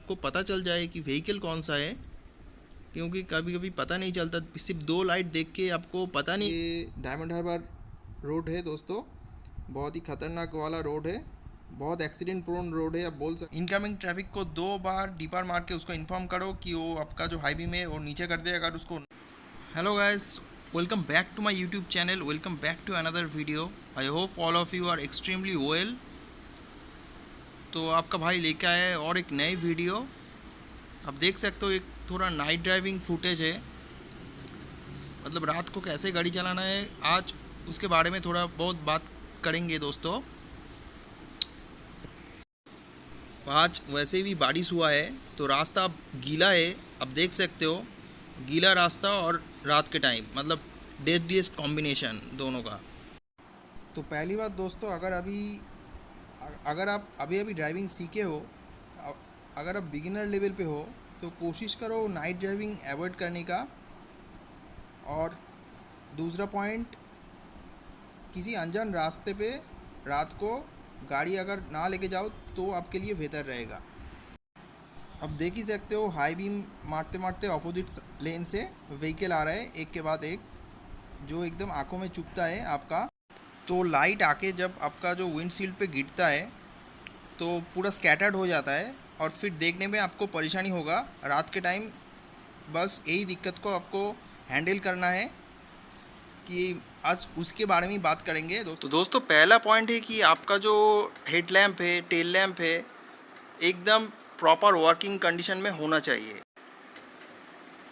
आपको पता चल जाए कि व्हीकल कौन सा है, क्योंकि कभी कभी पता नहीं चलता, सिर्फ दो लाइट देख के आपको पता नहीं। ये डायमंड हार्बर रोड है दोस्तों, बहुत ही खतरनाक वाला रोड है, बहुत एक्सीडेंट प्रोन रोड है। आप बोल सकते इनकमिंग ट्रैफिक को 2 बार डीपर मार के उसको इन्फॉर्म करो कि वो आपका जो हाईवे में वो नीचे कर दे अगर उसको। Hello guys, welcome back to my YouTube channel, welcome back to another video. I hope all of you are extremely well. तो आपका भाई लेके आया है और एक नई वीडियो। आप देख सकते हो एक थोड़ा नाइट ड्राइविंग फुटेज है, मतलब रात को कैसे गाड़ी चलाना है, आज उसके बारे में थोड़ा बहुत बात करेंगे दोस्तों। आज वैसे भी बारिश हुआ है तो रास्ता गीला है, आप देख सकते हो, गीला रास्ता और रात के टाइम, मतलब डेडलीस्ट कॉम्बिनेशन दोनों का। तो पहली बात दोस्तों, अगर आप अभी ड्राइविंग सीखे हो, अगर आप बिगिनर लेवल पे हो तो कोशिश करो नाइट ड्राइविंग अवॉइड करने का। और दूसरा पॉइंट, किसी अनजान रास्ते पे रात को गाड़ी अगर ना लेके जाओ तो आपके लिए बेहतर रहेगा। अब देख ही सकते हो हाई बीम मारते मारते अपोजिट लेन से व्हीकल आ रहा है एक के बाद एक, जो एकदम आंखों में चुभता है आपका। तो लाइट आके जब आपका जो विंडशील्ड पे गिरता है तो पूरा स्कैटर्ड हो जाता है और फिर देखने में आपको परेशानी होगा रात के टाइम। बस यही दिक्कत को आपको हैंडल करना है कि आज उसके बारे में बात करेंगे। तो दोस्तों पहला पॉइंट है कि आपका जो हेड लैम्प है, टेल लैम्प है, एकदम प्रॉपर वर्किंग कंडीशन में होना चाहिए।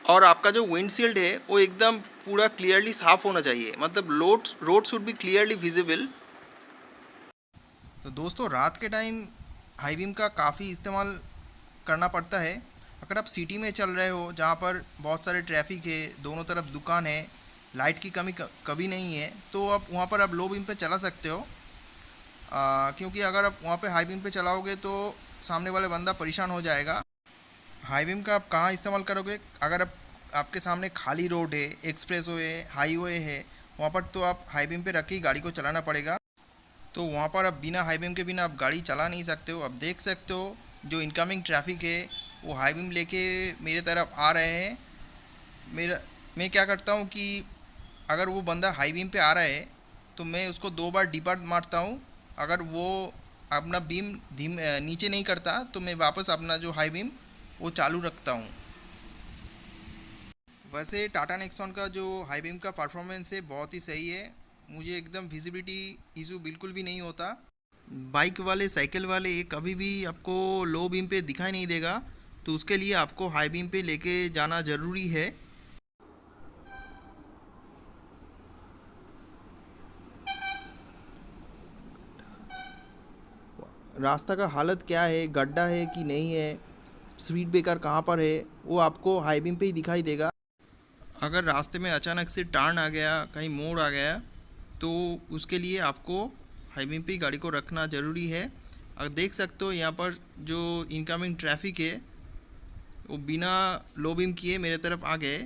और आपका जो विंडशील्ड है वो एकदम पूरा क्लियरली साफ होना चाहिए, मतलब road should be clearly visible. तो दोस्तों रात के टाइम हाई बीम का काफ़ी इस्तेमाल करना पड़ता है। अगर आप सिटी में चल रहे हो जहाँ पर बहुत सारे ट्रैफिक है, दोनों तरफ दुकान है, लाइट की कमी कभी नहीं है, तो आप वहाँ पर आप लो बीम पे चला सकते हो। क्योंकि अगर आप वहाँ पे हाई बीम पे चलाओगे तो सामने वाले बंदा परेशान हो जाएगा। हाई बीम का आप कहाँ इस्तेमाल करोगे? अगर आपके सामने खाली रोड है, एक्सप्रेस वे है, हाईवे है, वहाँ पर तो आप हाई बीम पे रख के गाड़ी को चलाना पड़ेगा। तो वहाँ पर आप बिना हाई बीम के बिना आप गाड़ी चला नहीं सकते हो। आप देख सकते हो जो इनकमिंग ट्रैफिक है वो हाई बीम लेके मेरे तरफ आ रहे हैं। मैं क्या करता हूँ कि अगर वो बंदा हाई बीम पे आ रहा है तो मैं उसको 2 बार डीपर मारता हूँ। अगर वो अपना बीम नीचे नहीं करता तो मैं वापस अपना जो हाई बीम वो चालू रखता हूँ। वैसे टाटा नेक्सॉन का जो हाई बीम का परफॉर्मेंस है बहुत ही सही है, मुझे एकदम विजिबिलिटी इशू बिल्कुल भी नहीं होता। बाइक वाले, साइकिल वाले ये कभी भी आपको लो बीम पे दिखाई नहीं देगा, तो उसके लिए आपको हाई बीम पे लेके जाना ज़रूरी है। रास्ता का हालत क्या है, गड्ढा है कि नहीं है, स्पीड ब्रेकर कहाँ पर है, वो आपको हाई बीम पे ही दिखाई देगा। अगर रास्ते में अचानक से टर्न आ गया, कहीं मोड़ आ गया, तो उसके लिए आपको हाई बीम पे ही गाड़ी को रखना ज़रूरी है। अगर देख सकते हो यहाँ पर जो इनकमिंग ट्रैफिक है वो बिना लो बीम किए मेरे तरफ आ गए,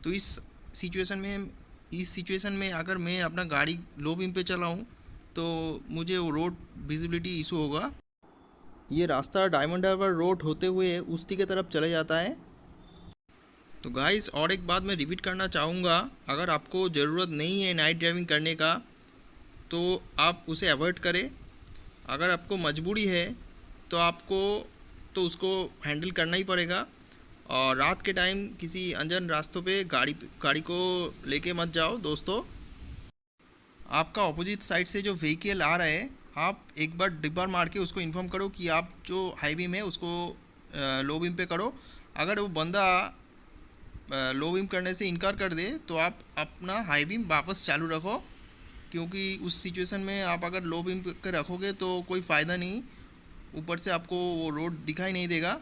तो इस सिचुएशन में अगर मैं अपना गाड़ी लो बीम पे चलाऊँ तो मुझे वो रोड विजिबिलिटी इशू होगा। ये रास्ता डायमंड हार्बर रोड होते हुए उस्ती की तरफ चले जाता है। तो गाइस और एक बात मैं रिपीट करना चाहूँगा, अगर आपको ज़रूरत नहीं है नाइट ड्राइविंग करने का तो आप उसे अवॉइड करें। अगर आपको मजबूरी है तो उसको हैंडल करना ही पड़ेगा। और रात के टाइम किसी अनजान रास्तों पे गाड़ी को लेके मत जाओ दोस्तों। आपका ऑपोजिट साइड से जो व्हीकल आ रहा है, आप एक बार डिब्बा मार के उसको इन्फॉर्म करो कि आप जो हाई बीम है उसको लो बीम पे करो। अगर वो बंदा लो बीम करने से इनकार कर दे तो आप अपना हाई बीम वापस चालू रखो, क्योंकि उस सिचुएशन में आप अगर लो बीम पे रखोगे तो कोई फ़ायदा नहीं, ऊपर से आपको वो रोड दिखाई नहीं देगा।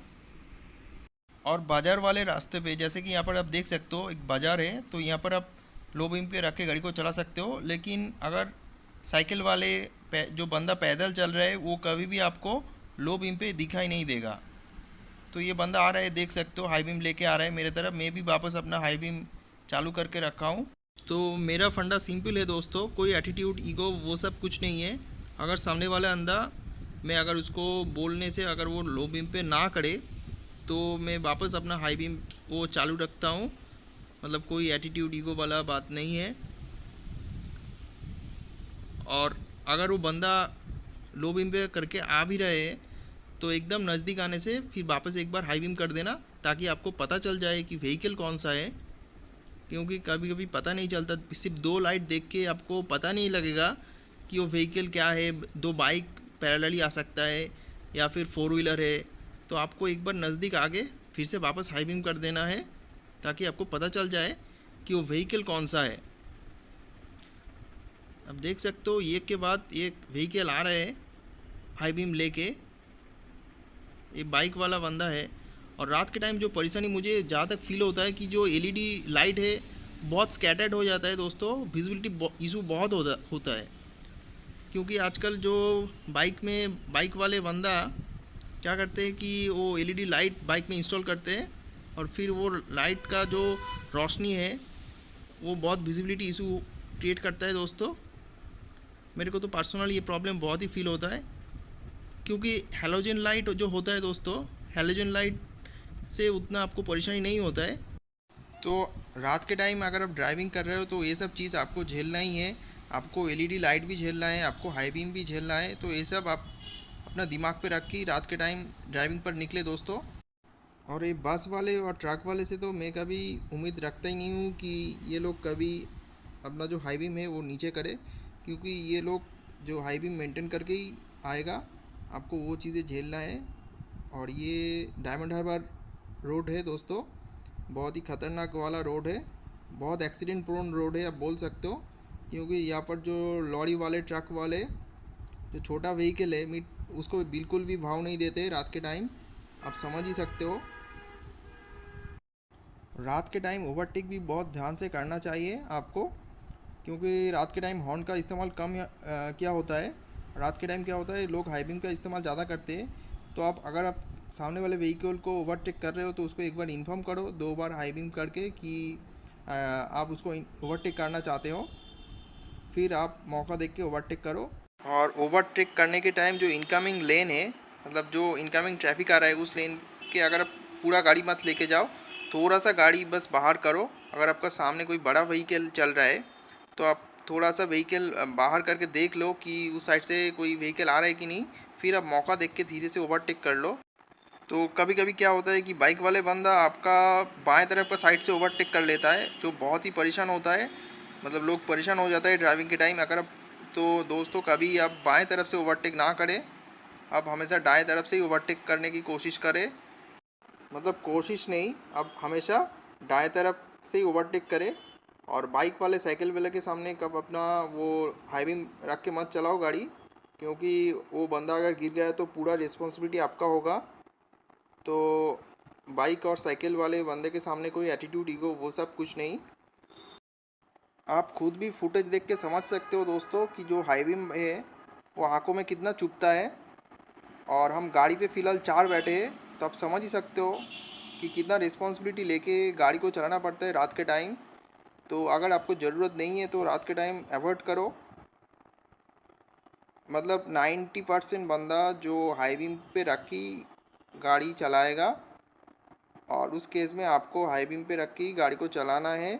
और बाज़ार वाले रास्ते पे, जैसे कि यहाँ पर आप देख सकते हो एक बाज़ार है, तो यहाँ पर आप लो बीम पे रख के गाड़ी को चला सकते हो। लेकिन अगर साइकिल वाले जो बंदा पैदल चल रहा है वो कभी भी आपको लो बीम पे दिखाई नहीं देगा। तो ये बंदा आ रहा है, देख सकते हो हाई बीम लेके आ रहा है मेरे तरफ, मैं भी वापस अपना हाई बीम चालू करके रखा हूँ। तो मेरा फंडा सिंपल है दोस्तों, कोई एटीट्यूड, ईगो वो सब कुछ नहीं है। अगर सामने वाला बंदा, मैं अगर उसको बोलने से अगर वो लो बीम पे ना करे तो मैं वापस अपना हाई बीम वो चालू रखता हूँ, मतलब कोई एटीट्यूड ईगो वाला बात नहीं है। और अगर वो बंदा लो बीम पे करके आ भी रहे तो एकदम नज़दीक आने से फिर वापस एक बार हाई बीम कर देना, ताकि आपको पता चल जाए कि व्हीकल कौन सा है। क्योंकि कभी कभी पता नहीं चलता, सिर्फ दो लाइट देख के आपको पता नहीं लगेगा कि वो व्हीकल क्या है। दो बाइक पैरेलली आ सकता है या फिर फोर व्हीलर है। तो आपको एक बार नज़दीक आके फिर से वापस हाई बीम कर देना है, ताकि आपको पता चल जाए कि वो व्हीकल कौन सा है। अब देख सकते हो एक के बाद एक व्हीकल आ रहे हैं हाई बीम लेके। ये बाइक वाला बंदा है। और रात के टाइम जो परेशानी मुझे जहाँ तक फील होता है कि जो एलईडी लाइट है बहुत स्कैटर्ड हो जाता है दोस्तों, विजिबिलिटी इशू बहुत होता है। क्योंकि आजकल जो बाइक वाले बंदा क्या करते हैं कि वो एलईडी लाइट बाइक में इंस्टॉल करते हैं, और फिर वो लाइट का जो रोशनी है वो बहुत विजिबिलिटी इशू क्रिएट करता है दोस्तों। मेरे को तो पर्सनली ये प्रॉब्लम बहुत ही फील होता है, क्योंकि हेलोजन लाइट जो होता है दोस्तों, हेलोजन लाइट से उतना आपको परेशानी नहीं होता है। तो रात के टाइम अगर आप ड्राइविंग कर रहे हो तो ये सब चीज़ आपको झेलना ही है। आपको एलईडी लाइट भी झेलना है, आपको हाई बीम भी झेलना है। तो ये सब आप अपना दिमाग पे रख के रात के टाइम ड्राइविंग पर निकले दोस्तों। और ये बस वाले और ट्रक वाले से तो मैं कभी उम्मीद रखता ही नहीं हूँ कि ये लोग कभी अपना जो हाई बीम है वो नीचे करे, क्योंकि ये लोग जो हाई बीम मेंटेन करके ही आएगा, आपको वो चीज़ें झेलना है। और ये डायमंड हार्बर रोड है दोस्तों, बहुत ही ख़तरनाक वाला रोड है, बहुत एक्सीडेंट प्रोन रोड है आप बोल सकते हो। क्योंकि यहाँ पर जो लॉरी वाले ट्रक वाले जो छोटा व्हीकल है उसको बिल्कुल भी भाव नहीं देते रात के टाइम, आप समझ ही सकते हो। रात के टाइम ओवरटेक भी बहुत ध्यान से करना चाहिए आपको, क्योंकि रात के टाइम हॉर्न का इस्तेमाल कम क्या होता है। रात के टाइम क्या होता है, लोग हाई बीम का इस्तेमाल ज़्यादा करते हैं। तो अगर आप सामने वाले व्हीकल को ओवरटेक कर रहे हो तो उसको एक बार इन्फॉर्म करो 2 बार हाई बीम करके कि आप उसको ओवरटेक करना चाहते हो, फिर आप मौका देख के ओवरटेक करो। और ओवरटेक करने के टाइम जो इनकमिंग लेन है, मतलब जो इनकमिंग ट्रैफिक आ रहा है उस लेन के अगर आप पूरा गाड़ी मत लेके जाओ, थोड़ा सा गाड़ी बस बाहर करो। अगर आपका सामने कोई बड़ा व्हीकल चल रहा है तो आप थोड़ा सा व्हीकल बाहर करके देख लो कि उस साइड से कोई व्हीकल आ रहा है कि नहीं, फिर आप मौका देख के धीरे से ओवरटेक कर लो। तो कभी कभी क्या होता है कि बाइक वाले बंदा आपका बाएं तरफ का साइड से ओवरटेक कर लेता है, जो बहुत ही परेशान होता है। मतलब लोग परेशान हो जाता है ड्राइविंग के टाइम। अगर आप तो दोस्तों कभी आप बाएं तरफ से ओवरटेक ना करें, आप हमेशा दाएं तरफ से ही ओवरटेक करने की कोशिश करें। मतलब कोशिश नहीं, आप हमेशा दाएं तरफ से ही ओवरटेक करें। और बाइक वाले साइकिल वाले के सामने कब अपना वो हाई बीम रख के मत चलाओ गाड़ी, क्योंकि वो बंदा अगर गिर गया तो पूरा रिस्पॉन्सिबिलिटी आपका होगा। तो बाइक और साइकिल वाले बंदे के सामने कोई एटीट्यूड ईगो वो सब कुछ नहीं। आप खुद भी फुटेज देख के समझ सकते हो दोस्तों कि जो हाई बीम है वो आंखों में कितना चुभता है। और हम गाड़ी पे फ़िलहाल 4 बैठे हैं, तो आप समझ ही सकते हो कि कितना रिस्पॉन्सिबिलिटी लेके गाड़ी को चलाना पड़ता है रात के टाइम। तो अगर आपको ज़रूरत नहीं है तो रात के टाइम अवॉइड करो। मतलब 90% बंदा जो हाई बीम पे रखी गाड़ी चलाएगा, और उस केस में आपको हाई बीम पे रख के ही गाड़ी को चलाना है।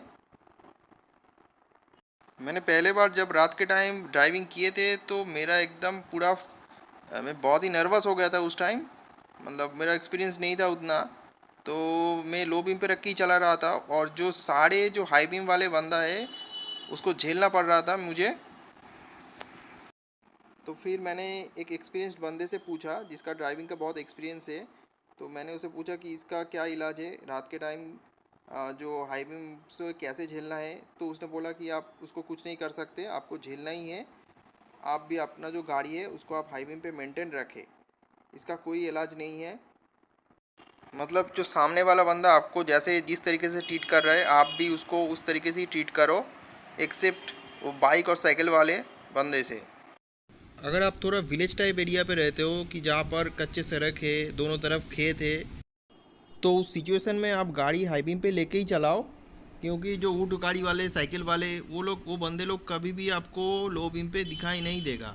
मैंने पहले बार जब रात के टाइम ड्राइविंग किए थे तो मेरा एकदम पूरा मैं बहुत ही नर्वस हो गया था उस टाइम। मतलब मेरा एक्सपीरियंस नहीं था उतना, तो मैं लो बीम पे रख के ही चला रहा था। और जो सारे जो हाई बीम वाले बंदा है उसको झेलना पड़ रहा था मुझे। तो फिर मैंने एक एक्सपीरियंस्ड बंदे से पूछा जिसका ड्राइविंग का बहुत एक्सपीरियंस है। तो मैंने उसे पूछा कि इसका क्या इलाज है रात के टाइम जो हाई बीम से कैसे झेलना है। तो उसने बोला कि आप उसको कुछ नहीं कर सकते, आपको झेलना ही है। आप भी अपना जो गाड़ी है उसको आप हाई बीम पे मेंटेन रखें, इसका कोई इलाज नहीं है। मतलब जो सामने वाला बंदा आपको जैसे जिस तरीके से ट्रीट कर रहा है आप भी उसको उस तरीके से ही ट्रीट करो, एक्सेप्ट वो बाइक और साइकिल वाले बंदे से। अगर आप थोड़ा विलेज टाइप एरिया पे रहते हो कि जहाँ पर कच्चे सड़क है, दोनों तरफ खेत है, तो उस सिचुएशन में आप गाड़ी हाई बीम पे लेके ही चलाओ। क्योंकि जो ऊँट गाड़ी वाले साइकिल वाले वो बंदे लोग कभी भी आपको लो बीम पे दिखाई नहीं देगा।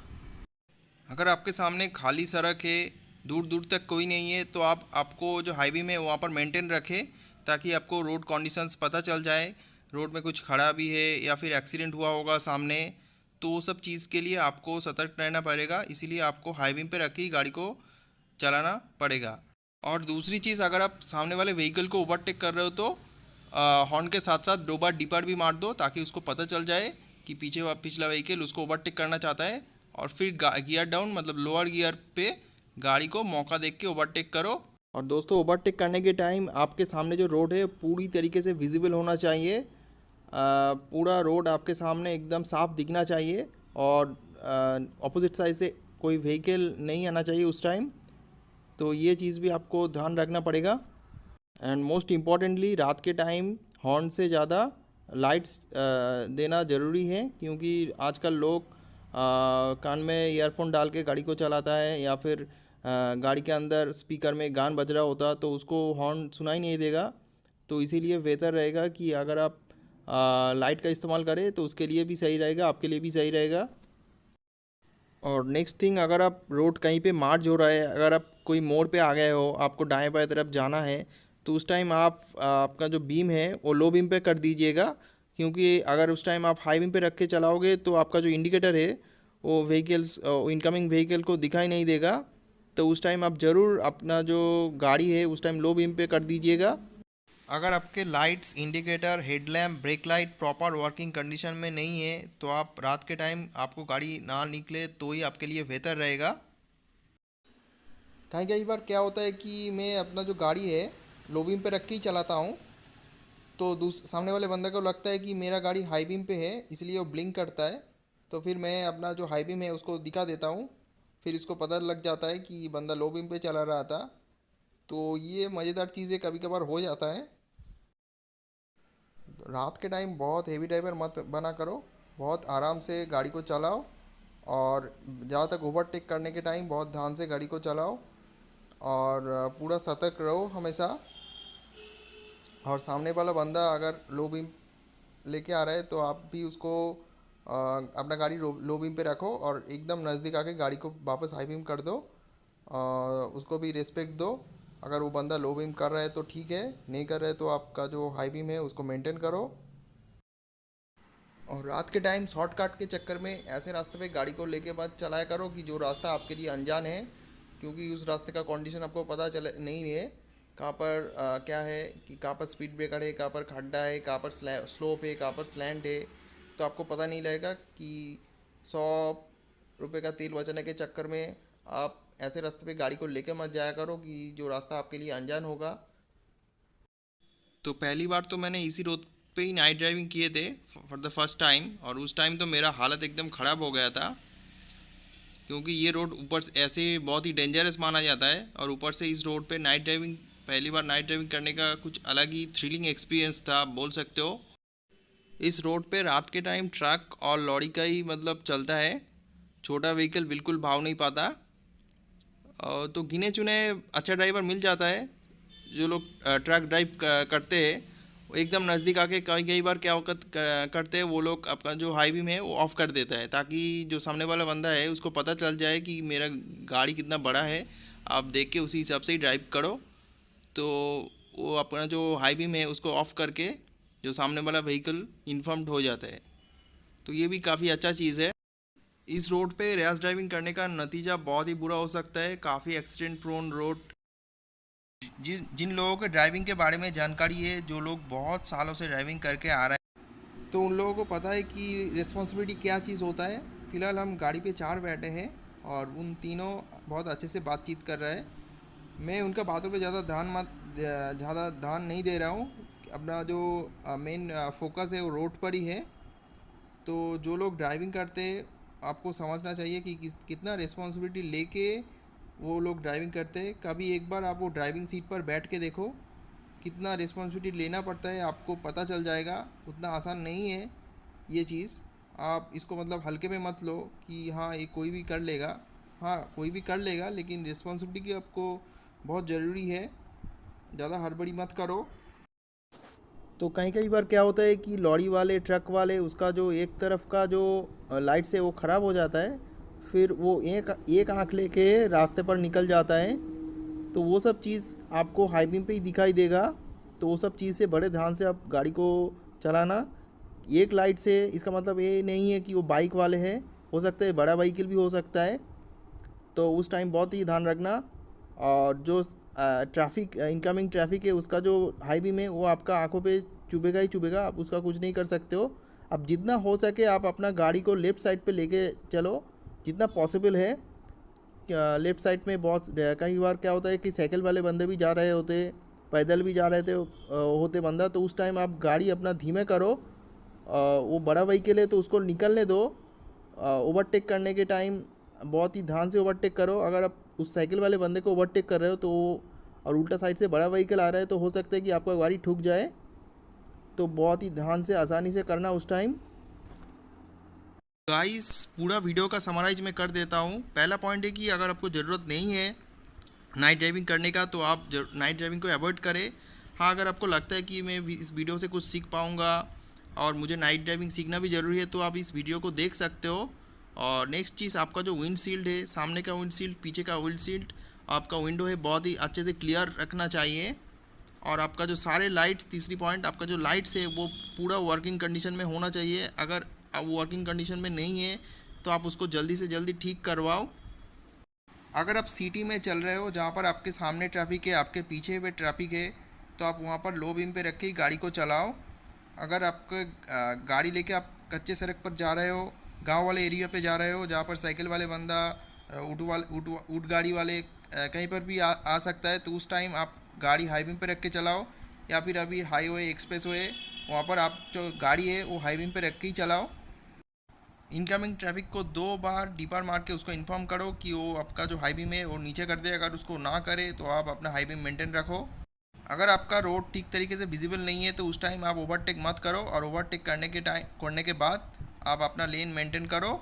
अगर आपके सामने खाली सड़क है दूर दूर तक कोई नहीं है, तो आपको जो हाईवे में वहाँ पर मेंटेन रखें, ताकि आपको रोड कंडीशंस पता चल जाए, रोड में कुछ खड़ा भी है या फिर एक्सीडेंट हुआ होगा सामने, तो वो सब चीज़ के लिए आपको सतर्क रहना पड़ेगा। इसीलिए आपको हाईवे पे रख के ही गाड़ी को चलाना पड़ेगा। और दूसरी चीज़, अगर आप सामने वाले व्हीकल को ओवरटेक कर रहे हो तो हॉर्न के साथ साथ 2 बार डीपर भी मार दो, ताकि उसको पता चल जाए कि पिछला व्हीकल उसको ओवरटेक करना चाहता है। और फिर गियर डाउन मतलब लोअर गियर पे गाड़ी को मौका देख के ओवरटेक करो। और दोस्तों, ओवरटेक करने के टाइम आपके सामने जो रोड है पूरी तरीके से विजिबल होना चाहिए। पूरा रोड आपके सामने एकदम साफ दिखना चाहिए, और ऑपोजिट साइड से कोई व्हीकल नहीं आना चाहिए उस टाइम। तो ये चीज़ भी आपको ध्यान रखना पड़ेगा। एंड मोस्ट इम्पॉर्टेंटली, रात के टाइम हॉर्न से ज़्यादा लाइट्स देना ज़रूरी है, क्योंकि आजकल लोग कान में ईयरफोन डाल के गाड़ी को चलाता है, या फिर गाड़ी के अंदर स्पीकर में गान बज रहा होता, तो उसको हॉर्न सुनाई नहीं देगा। तो इसीलिए बेहतर रहेगा कि अगर आप लाइट का इस्तेमाल करें तो उसके लिए भी सही रहेगा, आपके लिए भी सही रहेगा। और नेक्स्ट थिंग, अगर आप रोड कहीं पे मार्ज हो रहा है, अगर आप कोई मोड़ पे आ गए हो, आपको दाएं बाएं तरफ जाना है, तो उस टाइम आप आपका जो बीम है वो लो बीम पे कर दीजिएगा। क्योंकि अगर उस टाइम आप हाई बीम पे रख के चलाओगे तो आपका जो इंडिकेटर है वो इनकमिंग व्हीकल को दिखाई नहीं देगा। तो उस टाइम आप ज़रूर अपना जो गाड़ी है उस टाइम लो बीम पे कर दीजिएगा। अगर आपके lights, indicator, headlamp, brake light proper working condition में नहीं है, तो आप रात के टाइम आपको गाड़ी ना निकले तो ही आपके लिए बेहतर रहेगा। कई बार क्या होता है कि मैं अपना जो गाड़ी है लो बीम पे रख के ही चलाता हूँ, तो सामने वाले बंदे को लगता है कि मेरा गाड़ी हाई बीम पे है, इसलिए वो ब्लिंक करता है। तो फिर मैं अपना जो हाई बीम है उसको दिखा देता हूँ, फिर इसको पता लग जाता है कि बंदा लो बीम पे चला रहा था। तो ये मज़ेदार चीज़ें कभी कभार हो जाता है। रात के टाइम बहुत हेवी ड्राइवर मत बना करो, बहुत आराम से गाड़ी को चलाओ, और जहाँ तक ओवरटेक करने के टाइम बहुत ध्यान से गाड़ी को चलाओ, और पूरा सतर्क रहो हमेशा। और सामने वाला बंदा अगर लो बीम लेके आ रहा है तो आप भी उसको अपना गाड़ी लो बीम पे रखो, और एकदम नज़दीक आके गाड़ी को वापस हाई बीम कर दो। उसको भी रिस्पेक्ट दो। अगर वो बंदा लो बीम कर रहा है तो ठीक है, नहीं कर रहा है तो आपका जो हाई बीम है उसको मेंटेन करो। और रात के टाइम शॉर्टकट के चक्कर में ऐसे रास्ते पे गाड़ी को लेके मत चलाया करो कि जो रास्ता आपके लिए अनजान है, क्योंकि उस रास्ते का कंडीशन आपको पता चले नहीं है, कहाँ पर क्या है, कि कहाँ पर स्पीड ब्रेकर है, कहाँ पर खड्डा है, कहाँ पर स्लोप है, कहाँ पर स्लैंट है। तो आपको पता नहीं लगेगा कि 100 रुपये का तेल बचाने के चक्कर में आप ऐसे रास्ते पे गाड़ी को लेके मत जाया करो कि जो रास्ता आपके लिए अनजान होगा। तो पहली बार तो मैंने इसी रोड पे ही नाइट ड्राइविंग किए थे फॉर द फर्स्ट टाइम, और उस टाइम तो मेरा हालत एकदम ख़राब हो गया था, क्योंकि ये रोड ऊपर से ऐसे बहुत ही डेंजरस माना जाता है, और ऊपर से इस रोड पे नाइट ड्राइविंग, पहली बार नाइट ड्राइविंग करने का कुछ अलग ही थ्रिलिंग एक्सपीरियंस था, बोल सकते हो। इस रोड पे रात के टाइम ट्रक और लॉरी का ही मतलब चलता है, छोटा व्हीकल बिल्कुल भाव नहीं पाता। तो गिने चुने अच्छा ड्राइवर मिल जाता है, जो लोग ट्रक ड्राइव करते हैं, वो एकदम नज़दीक आके कई कई बार क्या वक्त करते हैं, वो लोग अपना जो हाई बीम है वो ऑफ़ कर देता है, ताकि जो सामने वाला बंदा है उसको पता चल जाए कि मेरा गाड़ी कितना बड़ा है, आप देख के उसी हिसाब से ही ड्राइव करो। तो वो अपना जो हाई बीम है उसको ऑफ़ करके जो सामने वाला व्हीकल इन्फॉर्म्ड हो जाता है। तो ये भी काफ़ी अच्छा चीज़ है। इस रोड पे रैश ड्राइविंग करने का नतीजा बहुत ही बुरा हो सकता है, काफ़ी एक्सीडेंट प्रोन रोड। जिन लोगों को ड्राइविंग के बारे में जानकारी है, जो लोग बहुत सालों से ड्राइविंग करके आ रहे हैं, तो उन लोगों को पता है कि रिस्पॉन्सिबिलिटी क्या चीज़ होता है। फ़िलहाल हम गाड़ी पे 4 बैठे हैं, और उन तीनों बहुत अच्छे से बातचीत कर रहे हैं। मैं उनका बातों पे ज़्यादा ध्यान नहीं दे रहा हूँ। अपना जो मेन फोकस है वो रोड पर ही है। तो जो लोग ड्राइविंग करते हैं, आपको समझना चाहिए कि कितना रिस्पॉन्सिबिलिटी लेके वो लोग ड्राइविंग करते हैं। कभी एक बार आप वो ड्राइविंग सीट पर बैठ के देखो, कितना रिस्पॉन्सिबिलिटी लेना पड़ता है, आपको पता चल जाएगा। उतना आसान नहीं है ये चीज़। आप इसको मतलब हल्के में मत लो कि हाँ ये कोई भी कर लेगा। हाँ, कोई भी कर लेगा, लेकिन रिस्पॉन्सिबिलिटी की आपको बहुत ज़रूरी है। ज़्यादा हड़बड़ी मत करो। तो कई बार क्या होता है कि लॉरी वाले, ट्रक वाले, उसका जो एक तरफ का जो लाइट से वो ख़राब हो जाता है, फिर वो एक एक आँख लेके रास्ते पर निकल जाता है। तो वो सब चीज़ आपको हाई बीम पे ही दिखाई देगा। तो वो सब चीज़ से बड़े ध्यान से आप गाड़ी को चलाना। एक लाइट से इसका मतलब ये नहीं है कि वो बाइक वाले हैं, हो सकता है बड़ा व्हीकल भी हो सकता है। तो उस टाइम बहुत ही ध्यान रखना। और जो ट्रैफिक इनकमिंग ट्रैफिक है उसका जो हाई बीम है वो आपका आंखों पे चुभेगा ही चुभेगा, आप उसका कुछ नहीं कर सकते हो। अब जितना हो सके आप अपना गाड़ी को लेफ़्ट साइड पे लेके चलो, जितना पॉसिबल है। लेफ़्ट साइड में बहुत कई बार क्या होता है कि साइकिल वाले बंदे भी जा रहे होते, पैदल भी जा रहे थे होते बंदा, तो उस टाइम आप गाड़ी अपना धीमे करो। वो बड़ा व्हीकल है तो उसको निकलने दो। ओवरटेक करने के टाइम बहुत ही ध्यान से ओवरटेक करो। अगर आप उस साइकिल वाले बंदे को ओवरटेक कर रहे हो तो और उल्टा साइड से बड़ा व्हीकल आ रहा है तो हो सकता है कि आपका गाड़ी ठुक जाए। तो बहुत ही ध्यान से आसानी से करना उस टाइम। गाइस पूरा वीडियो का समराइज मैं कर देता हूँ। पहला पॉइंट है कि अगर आपको ज़रूरत नहीं है नाइट ड्राइविंग करने का तो आप नाइट ड्राइविंग को अवॉइड करें। हाँ, अगर आपको लगता है कि मैं इस वीडियो से कुछ सीख पाऊँगा और मुझे नाइट ड्राइविंग सीखना भी ज़रूरी है तो आप इस वीडियो को देख सकते हो। और नेक्स्ट चीज़, आपका जो विंडशील्ड है, सामने का विंडशील्ड, पीछे का विंडशील्ड, आपका विंडो है, बहुत ही अच्छे से क्लियर रखना चाहिए। और आपका जो सारे लाइट्स, तीसरी पॉइंट, आपका जो लाइट्स है वो पूरा वर्किंग कंडीशन में होना चाहिए। अगर आप वर्किंग कंडीशन में नहीं है तो आप उसको जल्दी से जल्दी ठीक करवाओ। अगर आप सिटी में चल रहे हो जहाँ पर आपके सामने ट्रैफिक है, आपके पीछे पे ट्रैफिक है, तो आप वहाँ पर लो बीम पे रख के ही गाड़ी को चलाओ। अगर आपके गाड़ी लेके आप कच्चे सड़क पर जा रहे हो, गांव वाले एरिया पे जा रहे हो जहाँ पर साइकिल वाले बंदा, ऊँट गाड़ी वाले कहीं पर भी आ सकता है, तो उस टाइम आप गाड़ी हाई बीम पे रख के चलाओ। या फिर अभी हाईवे एक्सप्रेस वे वहाँ पर आप जो गाड़ी है वो हाई बीम पे रख के ही चलाओ। इनकमिंग ट्रैफिक को 2 बार डीपर मार के उसको इन्फॉर्म करो कि वो आपका जो हाई बीम है वो नीचे कर दे। अगर उसको ना करे तो आप अपना हाई बीम मेंटेन रखो। अगर आपका रोड ठीक तरीके से विजिबल नहीं है तो उस टाइम आप ओवरटेक मत करो, और ओवरटेक करने के बाद आप अपना लेन मेंटेन करो।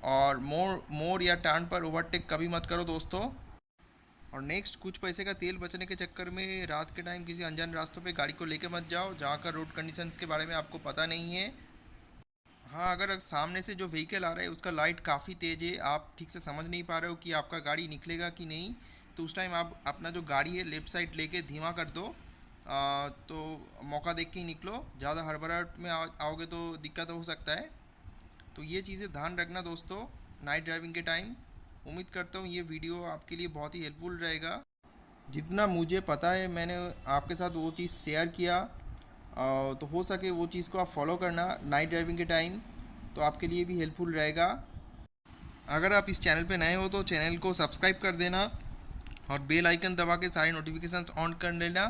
और मोड़ या टर्न पर ओवरटेक कभी मत करो दोस्तों। और नेक्स्ट, कुछ पैसे का तेल बचने के चक्कर में रात के टाइम किसी अनजान रास्तों पे गाड़ी को लेके मत जाओ जहाँ का रोड कंडीशंस के बारे में आपको पता नहीं है। हाँ, अगर सामने से जो व्हीकल आ रहा है उसका लाइट काफ़ी तेज़ है, आप ठीक से समझ नहीं पा रहे हो कि आपका गाड़ी निकलेगा कि नहीं, तो उस टाइम आप अपना जो गाड़ी है लेफ़्ट साइड लेके धीमा कर दो। तो मौका देख के ही निकलो, ज़्यादा हड़बड़ाहट में आओगे तो दिक्कत हो सकता है। तो ये चीज़ें ध्यान रखना दोस्तों नाइट ड्राइविंग के टाइम। उम्मीद करता हूँ ये वीडियो आपके लिए बहुत ही हेल्पफुल रहेगा। जितना मुझे पता है मैंने आपके साथ वो चीज़ शेयर किया। तो हो सके वो चीज़ को आप फॉलो करना नाइट ड्राइविंग के टाइम, तो आपके लिए भी हेल्पफुल रहेगा। अगर आप इस चैनल पे नए हो तो चैनल को सब्सक्राइब कर देना और बेल आइकन दबा के सारे नोटिफिकेशंस ऑन कर लेना।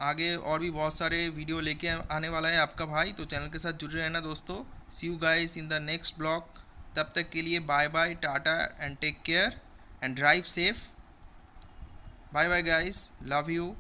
आगे और भी बहुत सारे वीडियो लेके आने वाला है आपका भाई, तो चैनल के साथ जुड़े रहना दोस्तों। See you guys in the next blog. तब तक के लिए bye bye, tata and take care and drive safe. Bye bye guys, love you.